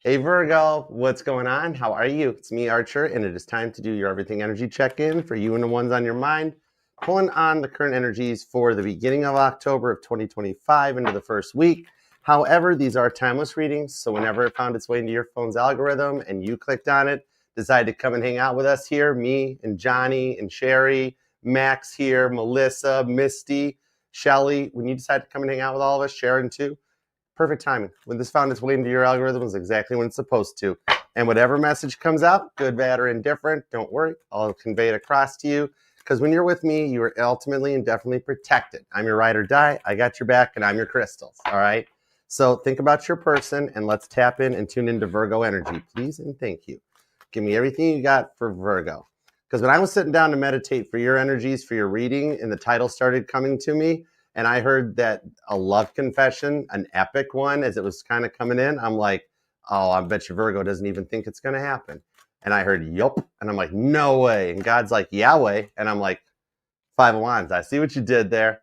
Hey Virgo, what's going on? How are you? It's me, Archer, and it is time to do your everything energy check-in for you and the ones on your mind. Pulling on the current energies for the beginning of October of 2025 into the first week. However, these are timeless readings, so whenever it found its way into your phone's algorithm and you clicked on it, decided to come and hang out with us here, me and Johnny and Sherry, Max here, Melissa, Misty, Shelly, when you decide to come and hang out with all of us, Sharon too, perfect timing. When this found its way into your algorithm is exactly when it's supposed to. And whatever message comes out, good, bad, or indifferent, don't worry. I'll convey it across to you. Because when you're with me, you are ultimately and definitely protected. I'm your ride or die. I got your back, and I'm your crystals. All right? So think about your person, and let's tap in and tune into Virgo energy, please, and thank you. Give me everything you got for Virgo. Because when I was sitting down to meditate for your energies, for your reading, and the title started coming to me, and I heard that a love confession, an epic one, as it was kind of coming in, I'm like, oh, I bet you Virgo doesn't even think it's going to happen. And I heard, yup. And I'm like, no way. And God's like, Yahweh. And I'm like, Five of Wands. I see what you did there.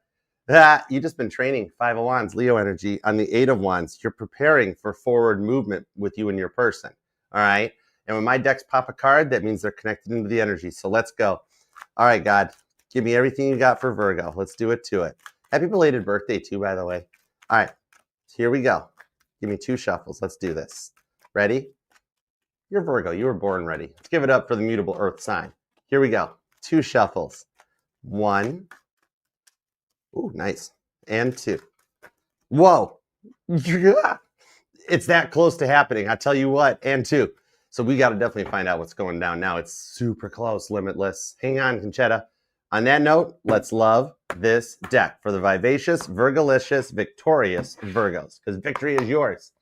You just been training Five of Wands, Leo energy on the Eight of Wands. You're preparing for forward movement with you and your person. All right. And when my decks pop a card, that means they're connected into the energy. So let's go. All right, God, give me everything you got for Virgo. Let's do it to it. Happy belated birthday, too, by the way. All right, here we go. Give me 2 shuffles. Let's do this. Ready? You're Virgo. You were born ready. Let's give it up for the mutable earth sign. Here we go. 2 shuffles. 1. Ooh, nice. And 2. Whoa. It's that close to happening. I tell you what. And 2. So we got to definitely find out what's going down now. It's super close, limitless. Hang on, Conchetta. On that note, let's love this deck for the vivacious, Virgolicious, victorious Virgos, because victory is yours.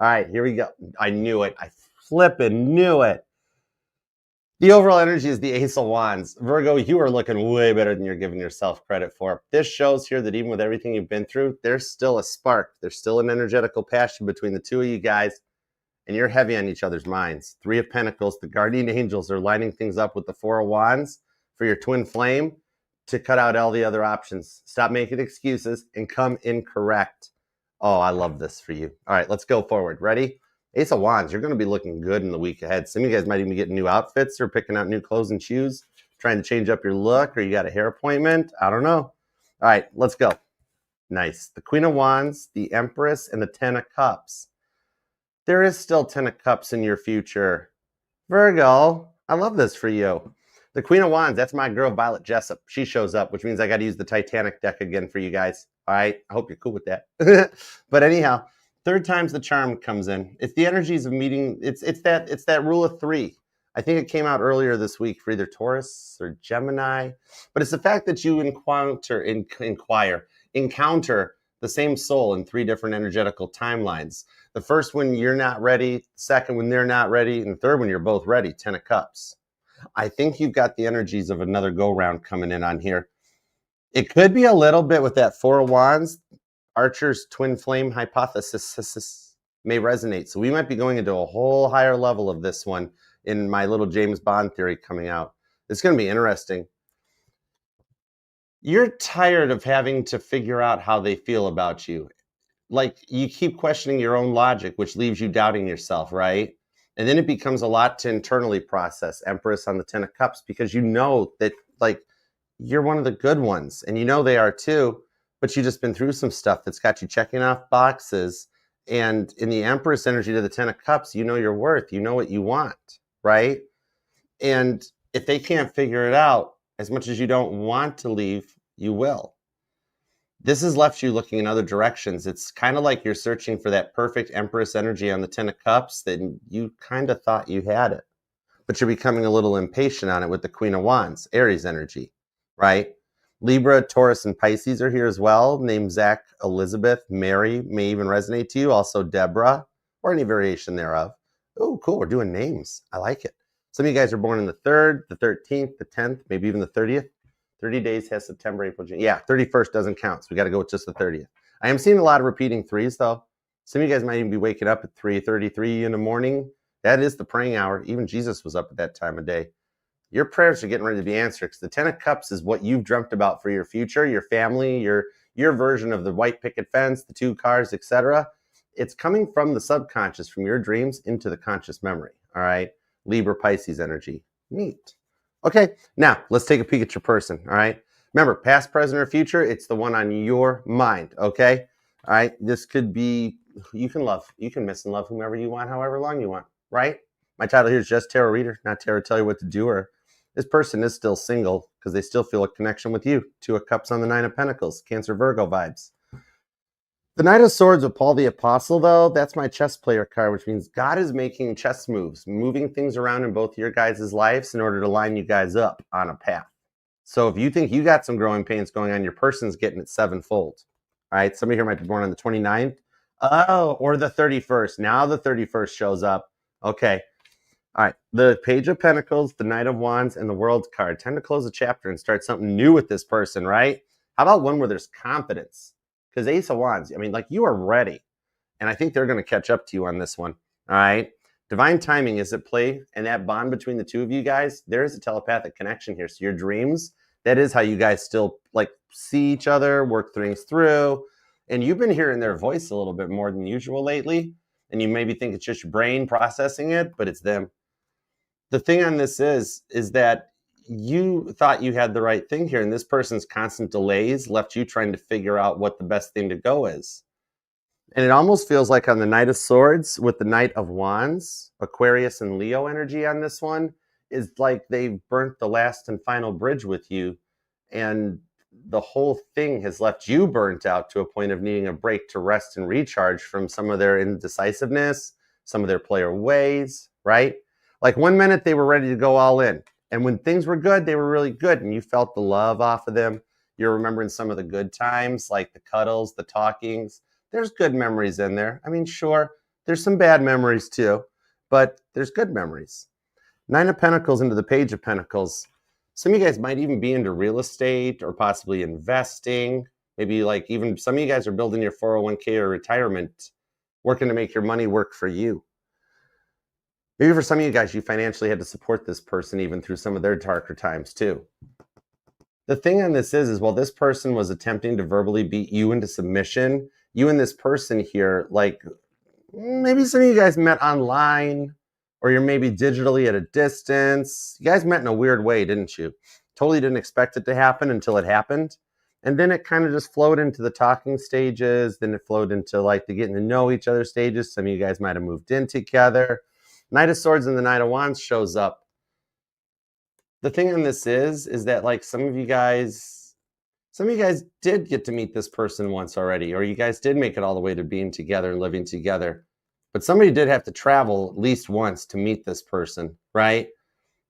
All right, here we go. I knew it. I flippin' knew it. The overall energy is the Ace of Wands. Virgo, you are looking way better than you're giving yourself credit for. This shows here that even with everything you've been through, there's still a spark. There's still an energetical passion between the two of you guys, and you're heavy on each other's minds. 3 of Pentacles, the guardian angels are lining things up with the 4 of Wands for your twin flame to cut out all the other options. Stop making excuses and come in correct. Oh, I love this for you. All right, let's go forward. Ready? Ace of Wands, you're going to be looking good in the week ahead. Some of you guys might even be getting new outfits or picking out new clothes and shoes, trying to change up your look, or you got a hair appointment. I don't know. All right, let's go. Nice. The Queen of Wands, the Empress, and the 10 of Cups. There is still 10 of Cups in your future. Virgo, I love this for you. The Queen of Wands, that's my girl, Violet Jessup. She shows up, which means I got to use the Titanic deck again for you guys. All right, I hope you're cool with that. But anyhow, 3rd time's the charm comes in. It's the energies of meeting. It's that rule of 3. I think it came out earlier this week for either Taurus or Gemini. But it's the fact that you encounter the same soul in 3 different energetical timelines. The first when you're not ready, second when they're not ready, and the third when you're both ready, 10 of Cups. I think you've got the energies of another go-round coming in on here. It could be a little bit with that 4 of Wands. Archer's twin flame hypothesis may resonate. So we might be going into a whole higher level of this one in my little James Bond theory coming out. It's going to be interesting. You're tired of having to figure out how they feel about you. Like, you keep questioning your own logic, which leaves you doubting yourself, right? And then it becomes a lot to internally process, Empress on the 10 of Cups, because you know that, like, you're one of the good ones, and you know they are too, but you've just been through some stuff that's got you checking off boxes. And in the Empress energy to the 10 of Cups, you know your worth, you know what you want, right? And if they can't figure it out, as much as you don't want to leave, you will. This has left you looking in other directions. It's kind of like you're searching for that perfect Empress energy on the 10 of Cups that you kind of thought you had it, but you're becoming a little impatient on it with the Queen of Wands, Aries energy, right? Libra, Taurus, and Pisces are here as well. Names Zach, Elizabeth, Mary may even resonate to you. Also Deborah, or any variation thereof. Oh, cool. We're doing names. I like it. Some of you guys are born in the 3rd, the 13th, the 10th, maybe even the 30th. 30 days has September, April, June. Yeah, 31st doesn't count, so we got to go with just the 30th. I am seeing a lot of repeating 3s, though. Some of you guys might even be waking up at 3:33 in the morning. That is the praying hour. Even Jesus was up at that time of day. Your prayers are getting ready to be answered, because the 10 of Cups is what you've dreamt about for your future, your family, your version of the white picket fence, the 2 cars, etc. it's coming from the subconscious, from your dreams into the conscious memory. All right. Libra Pisces energy. Neat. Okay. Now let's take a peek at your person. All right. Remember, past, present, or future, it's the one on your mind. Okay. All right. This could be, you can miss and love whomever you want, however long you want. Right. My title here is just Tarot Reader, not Tarot Tell You What to Do. Or this person is still single because they still feel a connection with you. Two of Cups on the Nine of Pentacles, Cancer, Virgo vibes. The Knight of Swords with Paul the Apostle, though, that's my chess player card, which means God is making chess moves, moving things around in both your guys' lives in order to line you guys up on a path. So if you think you got some growing pains going on, your person's getting it sevenfold. All right, somebody here might be born on the 29th. Oh, or the 31st. Now the 31st shows up. Okay. All right, the Page of Pentacles, the Knight of Wands, and the World card. Time to close the chapter and start something new with this person, right? How about one where there's confidence? Because Ace of Wands, I mean, like, you are ready. And I think they're going to catch up to you on this one. All right. Divine timing is at play. And that bond between the two of you guys, there is a telepathic connection here. So your dreams, that is how you guys still like see each other, work things through. And you've been hearing their voice a little bit more than usual lately. And you maybe think it's just your brain processing it, but it's them. The thing on this is that you thought you had the right thing here, and this person's constant delays left you trying to figure out what the best thing to go is. And it almost feels like on the Knight of Swords with the Knight of Wands, Aquarius and Leo energy on this one, is like they've burnt the last and final bridge with you, and the whole thing has left you burnt out to a point of needing a break to rest and recharge from some of their indecisiveness, some of their player ways, right? Like one minute they were ready to go all in. And when things were good, they were really good. And you felt the love off of them. You're remembering some of the good times, like the cuddles, the talkings. There's good memories in there. I mean, sure, there's some bad memories too, but there's good memories. Nine of Pentacles into the Page of Pentacles. Some of you guys might even be into real estate or possibly investing. Maybe like even some of you guys are building your 401k or retirement, working to make your money work for you. Maybe for some of you guys, you financially had to support this person even through some of their darker times too. The thing on this is while this person was attempting to verbally beat you into submission, you and this person here, like maybe some of you guys met online or you're maybe digitally at a distance. You guys met in a weird way, didn't you? Totally didn't expect it to happen until it happened. And then it kind of just flowed into the talking stages. Then it flowed into like the getting to know each other stages. Some of you guys might have moved in together. Knight of Swords and the Knight of Wands shows up. The thing on this is that like some of you guys did get to meet this person once already, or you guys did make it all the way to being together and living together. But somebody did have to travel at least once to meet this person, right?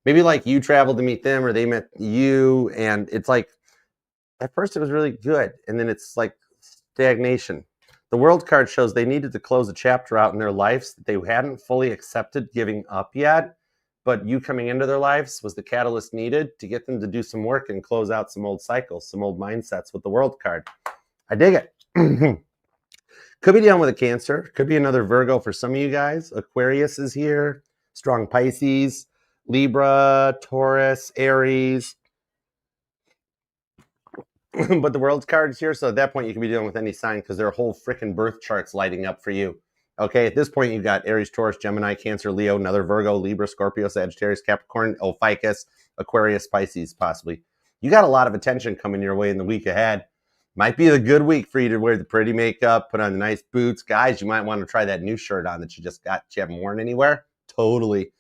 Maybe like you traveled to meet them or they met you, and it's like at first it was really good, and then it's like stagnation. The World card shows they needed to close a chapter out in their lives that they hadn't fully accepted giving up yet, but you coming into their lives was the catalyst needed to get them to do some work and close out some old cycles, some old mindsets with the World card. I dig it. Could be dealing with a Cancer. Could be another Virgo for some of you guys. Aquarius is here. Strong Pisces. Libra, Taurus, Aries. But the World's card is here, so at that point you can be dealing with any sign because their whole freaking birth chart's lighting up for you. Okay, at this point you've got Aries, Taurus, Gemini, Cancer, Leo, another Virgo, Libra, Scorpio, Sagittarius, Capricorn, Ophiuchus, Aquarius, Pisces, possibly. You got a lot of attention coming your way in the week ahead. Might be a good week for you to wear the pretty makeup, put on the nice boots. Guys, you might want to try that new shirt on that you just got, you haven't worn anywhere. Totally.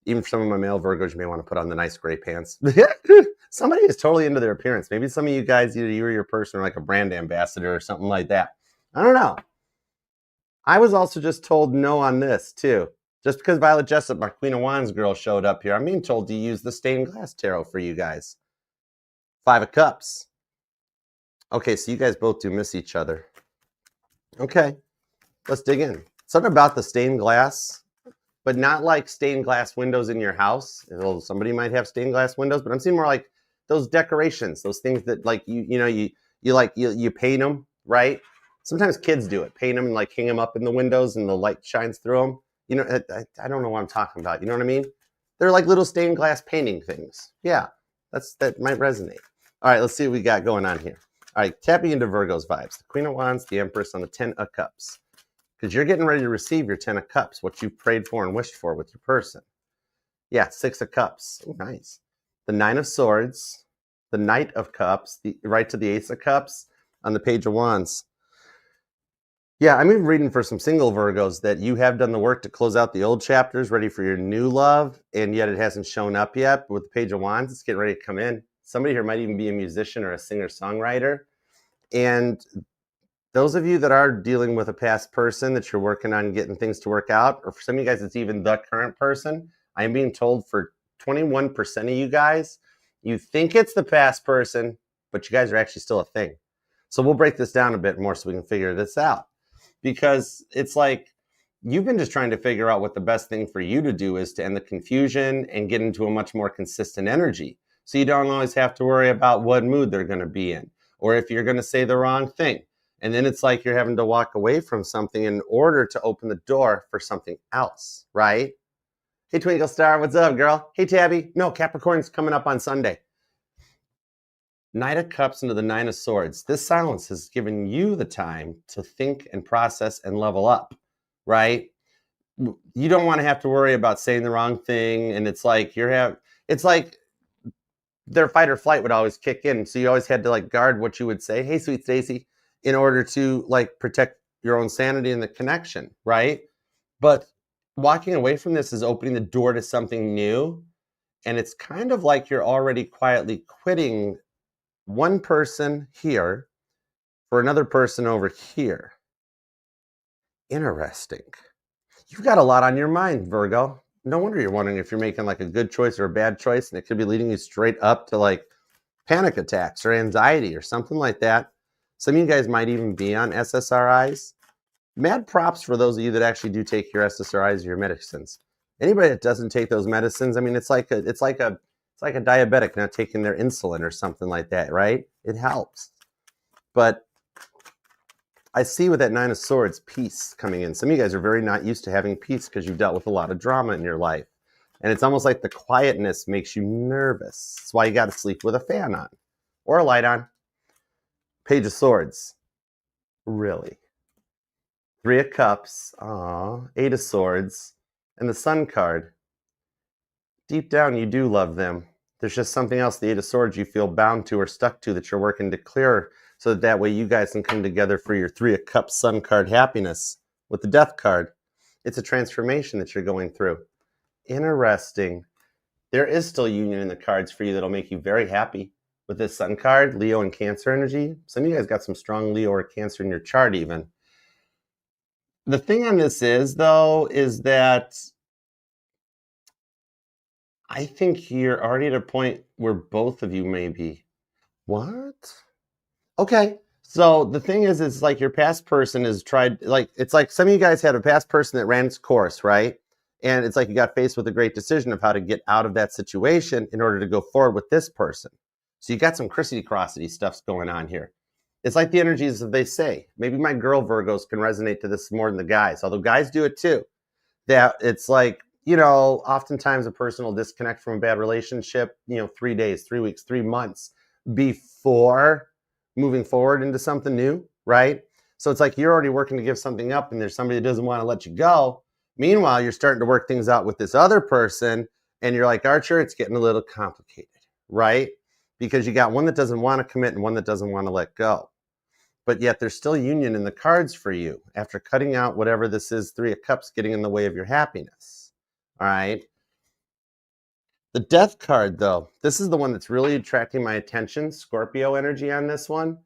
Even for some of my male Virgos, you may want to put on the nice gray pants. Somebody is totally into their appearance. Maybe some of you guys, either you or your person are like a brand ambassador or something like that. I don't know. I was also just told no on this too. Just because Violet Jessup, my Queen of Wands girl, showed up here, I'm being told to use the stained glass tarot for you guys. Five of Cups. Okay, so you guys both do miss each other. Okay, let's dig in. Something about the stained glass, but not like stained glass windows in your house. Well, somebody might have stained glass windows, but I'm seeing more like those decorations, those things that like you paint them, right? Sometimes kids do it, paint them and like hang them up in the windows and the light shines through them. You know, I don't know what I'm talking about. You know what I mean? They're like little stained glass painting things. Yeah, that might resonate. All right, let's see what we got going on here. All right, tapping into Virgo's vibes. The Queen of Wands, the Empress on the 10 of Cups. because you're getting ready to receive your 10 of Cups, what you prayed for and wished for with your person. Yeah, 6 of Cups. Oh, nice. The 9 of Swords, the Knight of Cups, right to the Ace of Cups on the Page of Wands. Yeah, I'm even reading for some single Virgos that you have done the work to close out the old chapters, ready for your new love, and yet it hasn't shown up yet. But with the Page of Wands, it's getting ready to come in. Somebody here might even be a musician or a singer-songwriter. And those of you that are dealing with a past person that you're working on getting things to work out, or for some of you guys, it's even the current person, I'm being told for 21% of you guys, you think it's the past person, but you guys are actually still a thing. So we'll break this down a bit more so we can figure this out. Because it's like you've been just trying to figure out what the best thing for you to do is to end the confusion and get into a much more consistent energy. So you don't always have to worry about what mood they're going to be in, or if you're going to say the wrong thing. And then it's like you're having to walk away from something in order to open the door for something else, right? Hey, Twinkle Star, what's up, girl? Hey, Tabby. No, Capricorn's coming up on Sunday. Knight of Cups into the 9 of Swords. This silence has given you the time to think and process and level up, right? You don't want to have to worry about saying the wrong thing. And it's like it's like their fight or flight would always kick in. So you always had to like guard what you would say. Hey, sweet Stacy, in order to like protect your own sanity and the connection, right? But walking away from this is opening the door to something new. And it's kind of like you're already quietly quitting one person here for another person over here. Interesting. You've got a lot on your mind, Virgo. No wonder you're wondering if you're making like a good choice or a bad choice, and it could be leading you straight up to like panic attacks or anxiety or something like that. Some of you guys might even be on SSRIs. Mad props for those of you that actually do take your SSRIs or your medicines. Anybody that doesn't take those medicines, I mean, it's like a diabetic not taking their insulin or something like that, right? It helps. But I see with that 9 of Swords, peace coming in. Some of you guys are very not used to having peace because you've dealt with a lot of drama in your life. And it's almost like the quietness makes you nervous. That's why you got to sleep with a fan on or a light on. Page of Swords. Really? 3 of Cups. Aw. 8 of Swords. And the Sun card. Deep down, you do love them. There's just something else, the 8 of Swords, you feel bound to or stuck to that you're working to clear so that way you guys can come together for your 3 of Cups Sun card happiness. With the Death card, it's a transformation that you're going through. Interesting. There is still union in the cards for you that'll make you very happy. With this Sun card, Leo and Cancer energy, some of you guys got some strong Leo or Cancer in your chart even. The thing on this is, though, is that I think you're already at a point where both of you may be. What? Okay. So the thing is, it's like your past person has tried, like, it's like some of you guys had a past person that ran its course, right? And it's like you got faced with a great decision of how to get out of that situation in order to go forward with this person. So you got some crissy-crossity stuffs going on here. It's like the energies that they say. Maybe my girl Virgos can resonate to this more than the guys, although guys do it too. That it's like, you know, oftentimes a person will disconnect from a bad relationship, 3 days, 3 weeks, 3 months before moving forward into something new, right? So it's like you're already working to give something up and there's somebody that doesn't want to let you go. Meanwhile, you're starting to work things out with this other person and you're like, Archer, it's getting a little complicated, right? Because you got one that doesn't want to commit and one that doesn't want to let go. But yet there's still union in the cards for you after cutting out whatever this is, 3 of Cups getting in the way of your happiness. All right. The Death card, though, this is the one that's really attracting my attention. Scorpio energy on this one.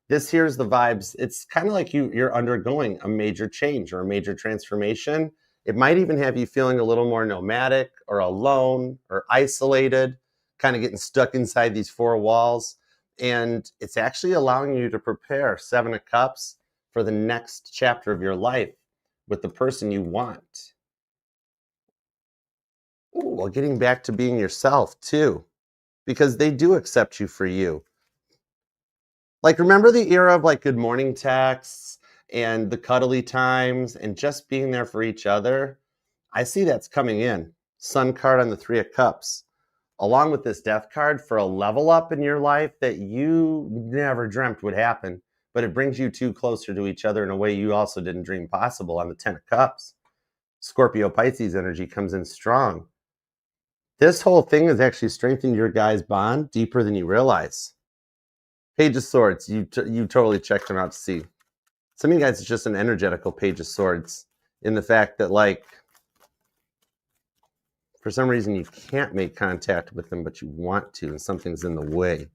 This here's the vibes. It's kind of like you're undergoing a major change or a major transformation. It might even have you feeling a little more nomadic or alone or isolated, kind of getting stuck inside these 4 walls. And it's actually allowing you to prepare 7 of Cups for the next chapter of your life with the person you want. Ooh, well, getting back to being yourself too, because they do accept you for you. Like, remember the era of like good morning texts and the cuddly times and just being there for each other? I see that's coming in. Sun card on the 3 of Cups, along with this Death card for a level up in your life that you never dreamt would happen. but it brings you two closer to each other in a way you also didn't dream possible on the 10 of Cups. Scorpio Pisces energy comes in strong. This whole thing has actually strengthened your guys' bond deeper than you realize. Page of Swords, you totally checked them out to see. Some of you guys, it's just an energetical Page of Swords in the fact that, like, for some reason you can't make contact with them, but you want to, and something's in the way.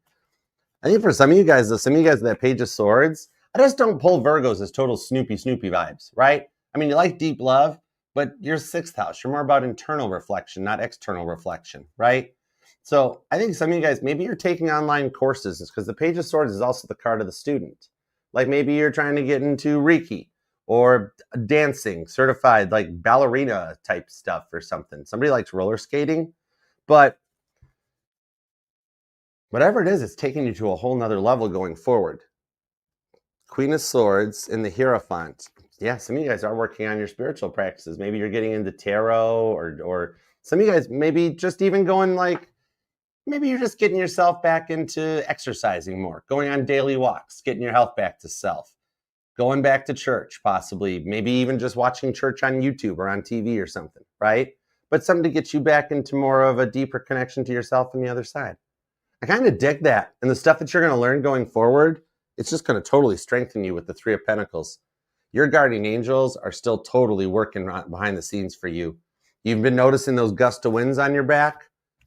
I think for some of you guys, that Page of Swords, I just don't pull Virgos as total Snoopy vibes, right? I mean, you like deep love, but you're 6th house. You're more about internal reflection, not external reflection, right? So I think some of you guys, maybe you're taking online courses because the Page of Swords is also the card of the student. Like maybe you're trying to get into Reiki or dancing, certified like ballerina type stuff or something. Somebody likes roller skating, but whatever it is, it's taking you to a whole nother level going forward. Queen of Swords in the Hierophant. Yeah, some of you guys are working on your spiritual practices. Maybe you're getting into tarot or some of you guys maybe just even going like, maybe you're just getting yourself back into exercising more, going on daily walks, getting your health back to self, going back to church, possibly, maybe even just watching church on YouTube or on TV or something, right? But something to get you back into more of a deeper connection to yourself on the other side. I kind of dig that. And the stuff that you're going to learn going forward, it's just going to totally strengthen you with the 3 of Pentacles. Your guardian angels are still totally working behind the scenes for you. You've been noticing those gusts of winds on your back,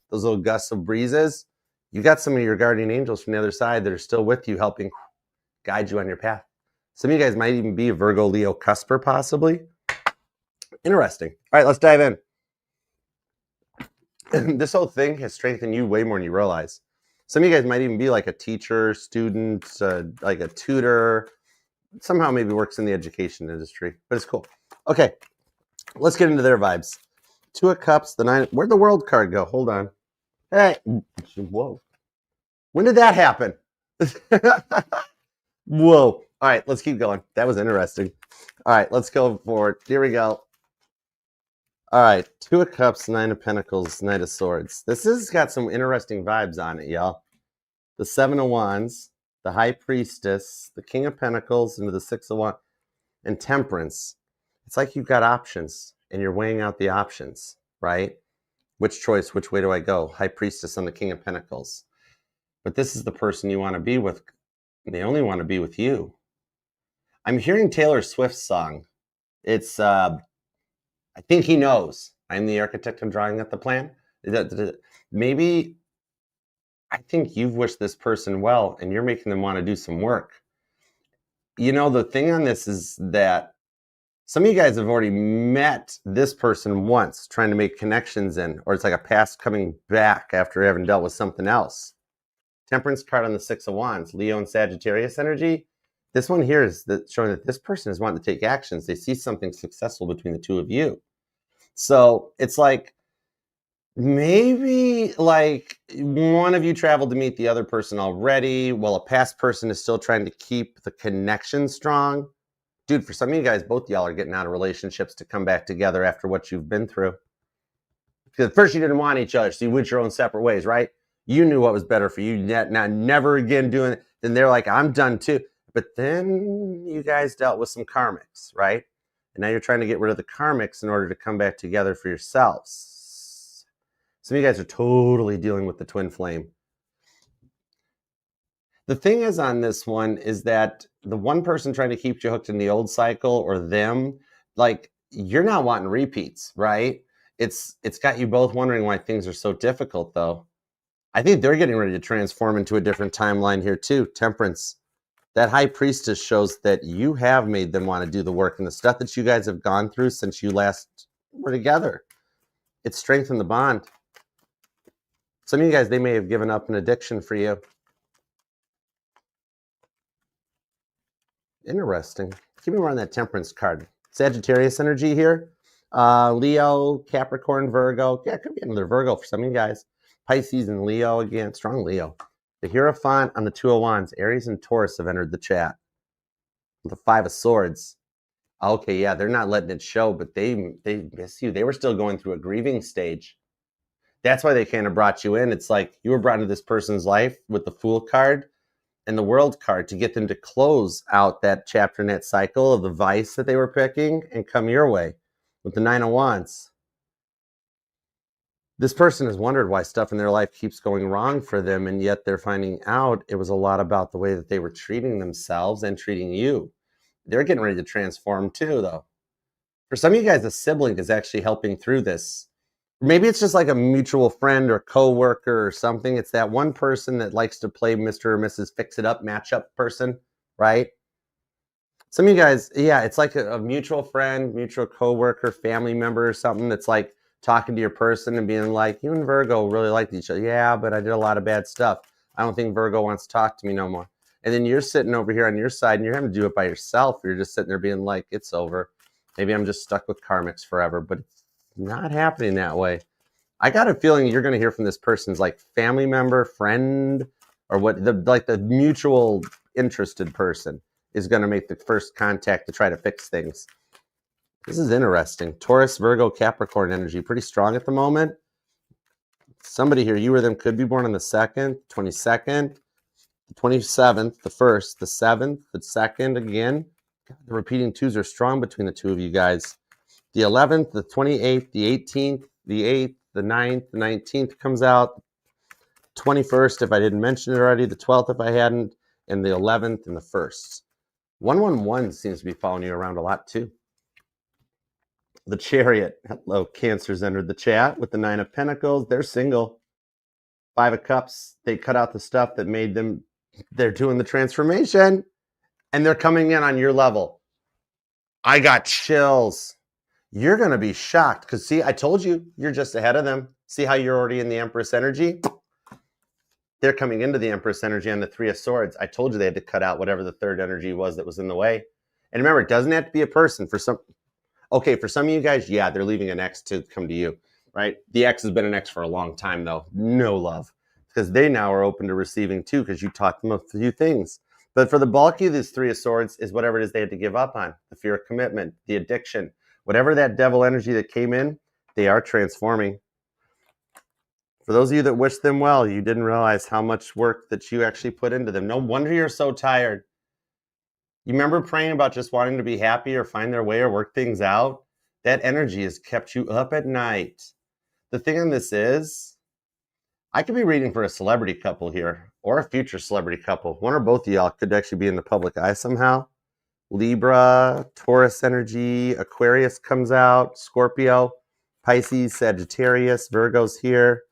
those little gusts of breezes. You got some of your guardian angels from the other side that are still with you, helping guide you on your path. Some of you guys might even be a Virgo, Leo, cusper, possibly. Interesting. All right, let's dive in. This whole thing has strengthened you way more than you realize. Some of you guys might even be like a teacher, student, like a tutor, somehow maybe works in the education industry, but it's cool. Okay, let's get into their vibes. 2 of Cups, the 9. Where'd the World card go? Hold on. Hey, whoa. When did that happen? Whoa. All right, let's keep going. That was interesting. All right, let's go forward. Here we go. All right, 2 of Cups, 9 of Pentacles, Knight of Swords. This has got some interesting vibes on it, y'all. The 7 of Wands, the High Priestess, the King of Pentacles, into the 6 of Wands, and Temperance. It's like you've got options, and you're weighing out the options, right? Which choice, which way do I go? High Priestess on the King of Pentacles. But this is the person you want to be with. They only want to be with you. I'm hearing Taylor Swift's song. It's, I think he knows. I'm the architect, I'm drawing out the plan. Maybe, I think you've wished this person well, and you're making them want to do some work. You know, the thing on this is that some of you guys have already met this person once, trying to make connections in, or it's like a past coming back after having dealt with something else. Temperance card on the 6 of Wands, Leo and Sagittarius energy. This one here is showing that this person is wanting to take actions. They see something successful between the 2 of you. So it's like, maybe like one of you traveled to meet the other person already, while a past person is still trying to keep the connection strong. Dude, for some of you guys, both y'all are getting out of relationships to come back together after what you've been through. Because at first you didn't want each other, so you went your own separate ways, right? You knew what was better for you. Now, never again doing it. Then they're like, I'm done too. But then you guys dealt with some karmics, right? And now you're trying to get rid of the karmics in order to come back together for yourselves. Some of you guys are totally dealing with the twin flame. The thing is on this one is that the one person trying to keep you hooked in the old cycle, or them, like, you're not wanting repeats, right? It's got you both wondering why things are so difficult, though. I think they're getting ready to transform into a different timeline here too. Temperance. That High Priestess shows that you have made them want to do the work, and the stuff that you guys have gone through since you last were together, it's strengthened the bond. Some of you guys, they may have given up an addiction for you. Interesting. Keep me around that Temperance card. Sagittarius energy here. Leo, Capricorn, Virgo. Yeah, it could be another Virgo for some of you guys. Pisces and Leo again. Strong Leo. The Hierophant on the 2 of Wands. Aries and Taurus have entered the chat. The 5 of Swords. Okay, yeah, they're not letting it show, but they miss you. They were still going through a grieving stage. That's why they kind of brought you in. It's like you were brought into this person's life with the Fool card, and the World card to get them to close out that chapter in that cycle of the vice that they were picking and come your way with the Nine of Wands. This person has wondered why stuff in their life keeps going wrong for them, and yet they're finding out it was a lot about the way that they were treating themselves and treating you. They're getting ready to transform too, though. For some of you guys, a sibling is actually helping through this. Maybe it's just like a mutual friend or coworker or something. It's that one person that likes to play Mr. or Mrs. Fix-It-Up matchup person, right? Some of you guys, yeah, it's like a mutual friend, mutual coworker, family member or something that's like talking to your person and being like, you and Virgo really liked each other. Yeah, but I did a lot of bad stuff. I don't think Virgo wants to talk to me no more. And then you're sitting over here on your side and you're having to do it by yourself. You're just sitting there being like, it's over. Maybe I'm just stuck with karmics forever, but it's not happening that way. I got a feeling you're going to hear from this person's like family member, friend, or what the mutual interested person is going to make the first contact to try to fix things. This is interesting. Taurus, Virgo, Capricorn energy, pretty strong at the moment. Somebody here, you or them, could be born on the 2nd, 22nd, the 27th, the 1st, the 7th, the 2nd again. God, the repeating twos are strong between the two of you guys. The 11th, the 28th, the 18th, the 8th, the 9th, the 19th comes out. 21st, if I didn't mention it already, the 12th if I hadn't, and the 11th and the 1st. 111 seems to be following you around a lot too. The Chariot. Hello, Cancers entered the chat with the 9 of Pentacles. They're single. 5 of Cups. They cut out the stuff that made them, they're doing the transformation, and they're coming in on your level. I got chills. You're going to be shocked because, see, I told you, you're just ahead of them. See how you're already in the Empress energy? They're coming into the Empress energy on the 3 of Swords. I told you they had to cut out whatever the third energy was that was in the way. And remember, it doesn't have to be a person. For some of you guys, yeah, they're leaving an ex to come to you, right? The ex has been an ex for a long time, though. No love. Because they now are open to receiving, too, because you taught them a few things. But for the bulk of this 3 of Swords is whatever it is they had to give up on. The fear of commitment, the addiction. Whatever that devil energy that came in, they are transforming. For those of you that wish them well, you didn't realize how much work that you actually put into them. No wonder you're so tired. You remember praying about just wanting to be happy or find their way or work things out? That energy has kept you up at night. The thing on this is, I could be reading for a celebrity couple here or a future celebrity couple. One or both of y'all could actually be in the public eye somehow. Libra, Taurus energy, Aquarius comes out, Scorpio, Pisces, Sagittarius, Virgo's here.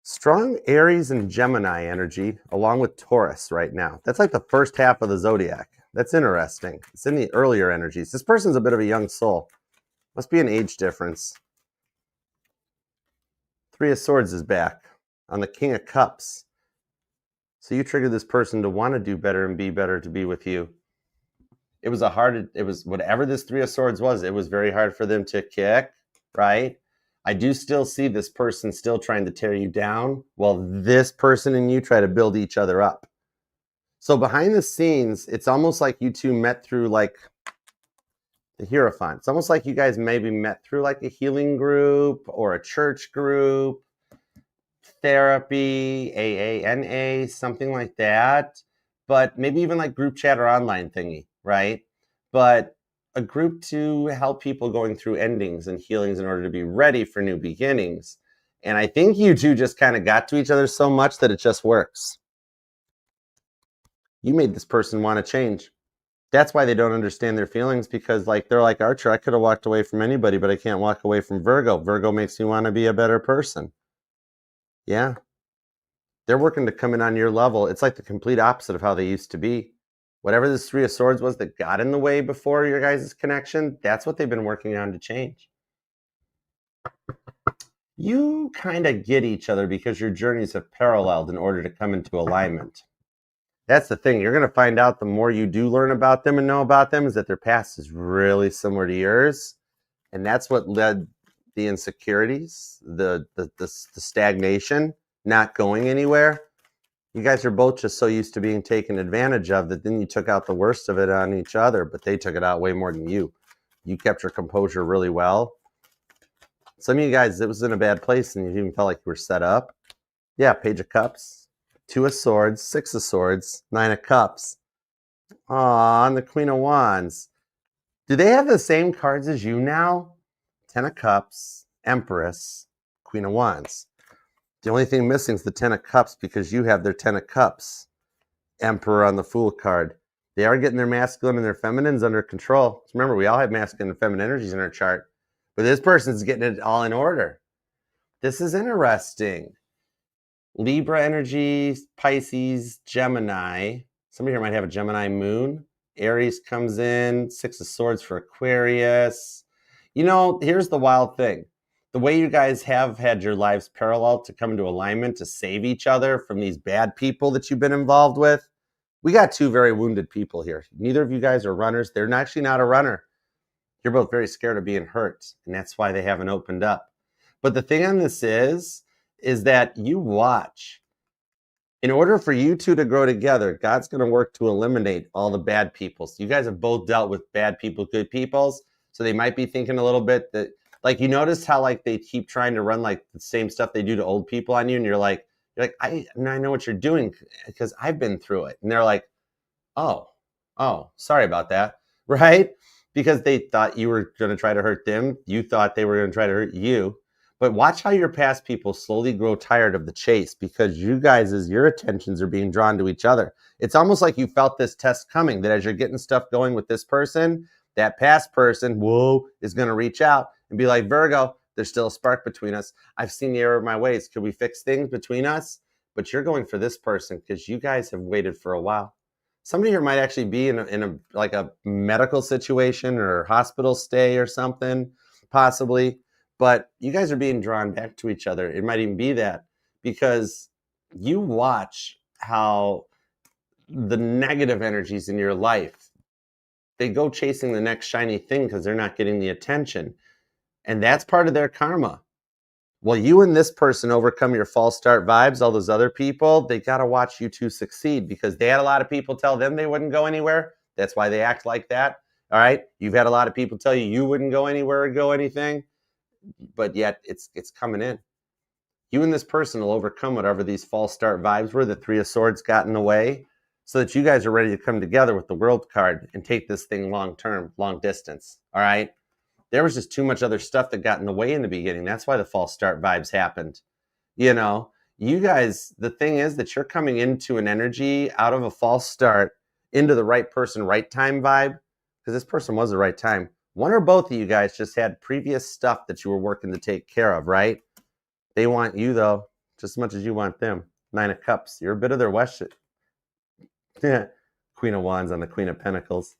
Strong Aries and Gemini energy along with Taurus right now. That's like the first half of the Zodiac. That's interesting. It's in the earlier energies. This person's a bit of a young soul. Must be an age difference. 3 of Swords is back on the King of Cups. So you triggered this person to want to do better and be better to be with you. It was whatever this 3 of Swords was, it was very hard for them to kick, right? I do still see this person still trying to tear you down while this person and you try to build each other up. So behind the scenes, it's almost like you two met through like the Hierophant. It's almost like you guys maybe met through like a healing group or a church group, therapy, AA, something like that. But maybe even like group chat or online thingy, right? But a group to help people going through endings and healings in order to be ready for new beginnings. And I think you two just kind of got to each other so much that it just works. You made this person want to change. That's why they don't understand their feelings, because like they're like, Archer, I could have walked away from anybody, but I can't walk away from Virgo. Virgo makes me want to be a better person. Yeah. They're working to come in on your level. It's like the complete opposite of how they used to be. Whatever this 3 of Swords was that got in the way before your guys' connection, that's what they've been working on to change. You kind of get each other because your journeys have paralleled in order to come into alignment. That's the thing. You're going to find out the more you do learn about them and know about them is that their past is really similar to yours. And that's what led the insecurities, the stagnation, not going anywhere. You guys are both just so used to being taken advantage of that then you took out the worst of it on each other, but they took it out way more than you. You kept your composure really well. Some of you guys, it was in a bad place and you even felt like you were set up. Yeah, Page of Cups, Two of Swords, Six of Swords, Nine of Cups. Aw, and the Queen of Wands. Do they have the same cards as you now? Ten of Cups, Empress, Queen of Wands. The only thing missing is the Ten of Cups because you have their Ten of Cups. Emperor on the Fool card. They are getting their masculine and their feminines under control. Remember, we all have masculine and feminine energies in our chart. But this person's getting it all in order. This is interesting. Libra energy, Pisces, Gemini. Somebody here might have a Gemini moon. Aries comes in. Six of Swords for Aquarius. You know, here's the wild thing. The way you guys have had your lives parallel to come into alignment to save each other from these bad people that you've been involved with. We got two very wounded people here. Neither of you guys are runners. They're actually not a runner. You're both very scared of being hurt, and that's why they haven't opened up. But the thing on this is that you watch. In order for you two to grow together, God's going to work to eliminate all the bad people. So you guys have both dealt with bad people, good peoples. So they might be thinking a little bit that, like, you notice how like they keep trying to run like the same stuff they do to old people on you, and you're like, I know what you're doing because I've been through it. And they're like, oh, sorry about that, right? Because they thought you were going to try to hurt them. You thought they were going to try to hurt you. But watch how your past people slowly grow tired of the chase because you guys, as your attentions are being drawn to each other. It's almost like you felt this test coming, that as you're getting stuff going with this person, that past person, is going to reach out and be like, Virgo, there's still a spark between us. I've seen the error of my ways. Could we fix things between us? But you're going for this person because you guys have waited for a while. Somebody here might actually be in a medical situation or hospital stay or something, possibly. But you guys are being drawn back to each other. It might even be that because you watch how the negative energies in your life, they go chasing the next shiny thing because they're not getting the attention. And that's part of their karma. Well, you and this person overcome your false start vibes, all those other people, they got to watch you two succeed because they had a lot of people tell them they wouldn't go anywhere. That's why they act like that. All right. You've had a lot of people tell you you wouldn't go anywhere or go anything, but yet it's coming in. You and this person will overcome whatever these false start vibes were. The Three of Swords got in the way so that you guys are ready to come together with the World card and take this thing long term, long distance. All right. There was just too much other stuff that got in the way in the beginning. That's why the false start vibes happened. You know, you guys, the thing is that you're coming into an energy out of a false start into the right person, right time vibe, because this person was the right time. One or both of you guys just had previous stuff that you were working to take care of, right? They want you, though, just as much as you want them. Nine of Cups. You're a bit of their West. Queen of Wands on the Queen of Pentacles.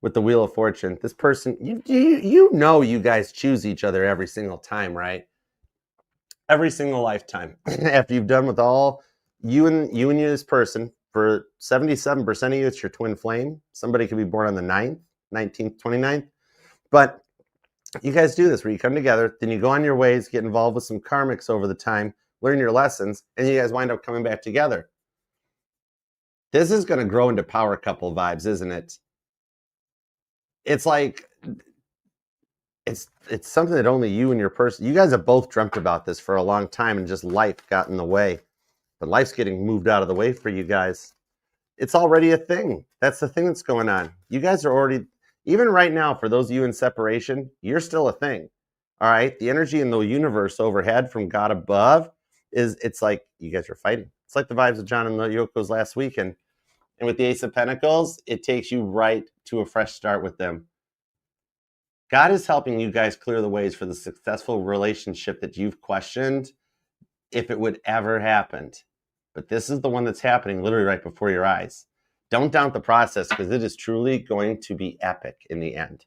With the Wheel of Fortune, this person, you know you guys choose each other every single time, right? Every single lifetime. After you've done with all, you and this person, for 77% of you, it's your twin flame. Somebody could be born on the 9th, 19th, 29th. But you guys do this where you come together, then you go on your ways, get involved with some karmics over the time, learn your lessons, and you guys wind up coming back together. This is going to grow into power couple vibes, isn't it? It's like, it's something that only you and your person, you guys have both dreamt about this for a long time and just life got in the way. But life's getting moved out of the way for you guys. It's already a thing. That's the thing that's going on. You guys are already, even right now, for those of you in separation, you're still a thing. All right? The energy in the universe overhead from God above it's like you guys are fighting. It's like the vibes of John and the Yoko's last weekend. And with the Ace of Pentacles, it takes you right to a fresh start with them. God is helping you guys clear the ways for the successful relationship that you've questioned if it would ever happen. But this is the one that's happening literally right before your eyes. Don't doubt the process because it is truly going to be epic in the end.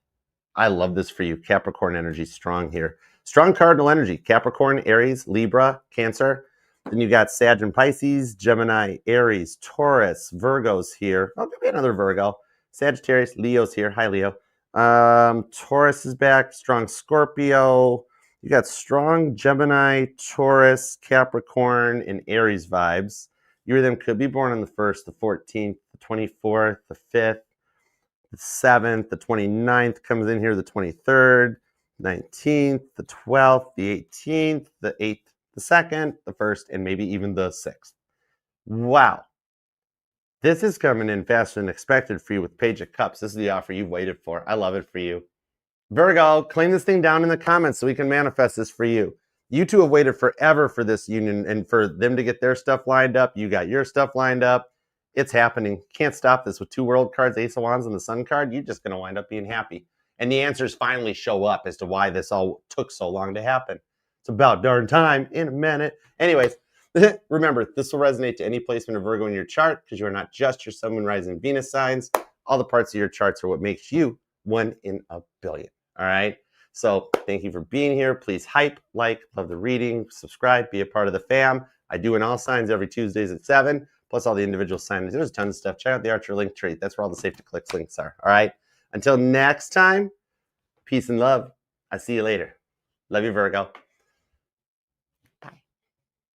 I love this for you. Capricorn energy strong here. Strong cardinal energy. Capricorn, Aries, Libra, Cancer. Then you got Sag and Pisces, Gemini, Aries, Taurus, Virgo's here. Oh, could be another Virgo. Sagittarius, Leo's here. Hi, Leo. Taurus is back. Strong Scorpio. You got strong Gemini, Taurus, Capricorn, and Aries vibes. You or them could be born on the 1st, the 14th, the 24th, the 5th, the 7th, the 29th comes in here, the 23rd, 19th, the 12th, the 18th, the 8th, the 2nd, the 1st, and maybe even the 6th. Wow. This is coming in faster than expected for you with Page of Cups. This is the offer you've waited for. I love it for you. Virgo, claim this thing down in the comments so we can manifest this for you. You two have waited forever for this union and for them to get their stuff lined up. You got your stuff lined up. It's happening. Can't stop this with 2 World cards, Ace of Wands, and the Sun card. You're just going to wind up being happy. And the answers finally show up as to why this all took so long to happen. It's about darn time in a minute. Anyways, remember, this will resonate to any placement of Virgo in your chart because you are not just your Sun, Moon, Rising, Venus signs. All the parts of your charts are what makes you 1 in a billion. All right. So thank you for being here. Please hype, like, love the reading, subscribe, be a part of the fam. I do in all signs every Tuesdays at 7, plus all the individual signs. There's tons of stuff. Check out the Archer link tree. That's where all the Safe to Clicks links are. All right. Until next time, peace and love. I'll see you later. Love you, Virgo.